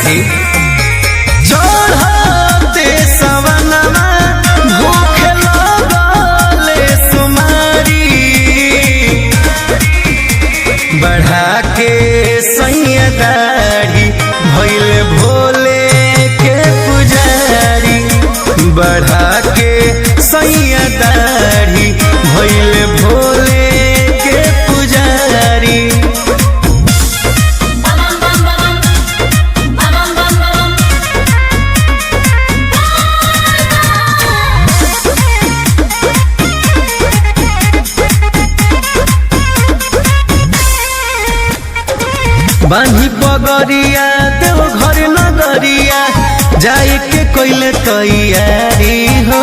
सखी चढ़ते सवनमा भूखे लगले सुमारी बढ़ा के सैया दाढ़ी भइल भोले के पुजारी बढ़ा के सैया दाढ़ी भइल भोले के पुजारी। बांधी पगरिया देव घर नगरिया जाए के कोइले तैयारी हो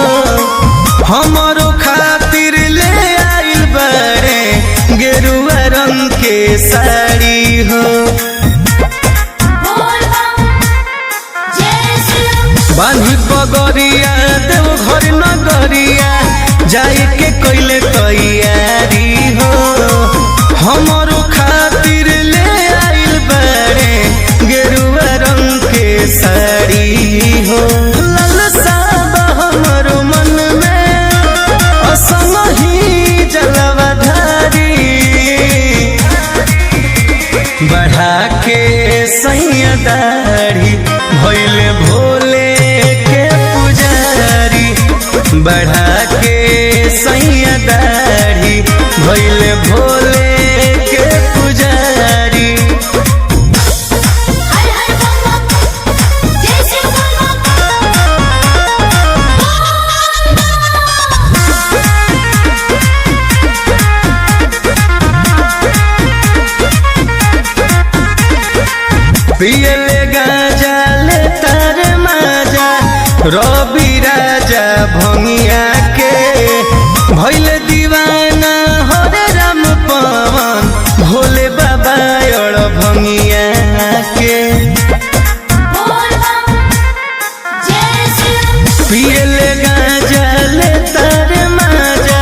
हमारो खातिर ले आइल बड़े गेरुआ रंग के साड़ी हो। बांधी पगरिया देव घर नगरिया जाए के कोइले तैयारी हो हमारो खातिर ले आइल बड़े गेरुआ रंग के साड़ी हो। लालसा हमरो मन में असमही जलवा धारी बढ़ा के सैया दाढ़ी भइल भोले के पुजारी बढ़ा के सैया दाढ़ी भइल भोले के पुजारी। पियले गाजा ले तार माजा रवि राजा भंगिया के भइल दीवाना हरे राम पवन भोले बाबा और भंगिया के पियले गाजा ले तार माजा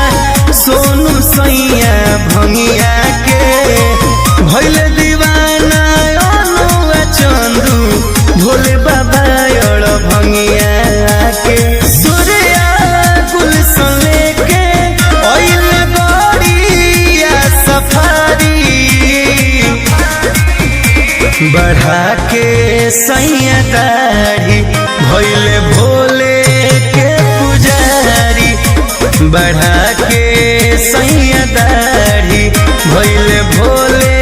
सोनू सैया भंगिया के भइल दीवाना चंदू भोले बाबा और भंगिया के सूर्या गुलशन लेके ओइल गोरिया सफारी बढ़ा के सैया दाढ़ी भइल भोले के पुजारी बढ़ा के सैया दाढ़ी भइल भोले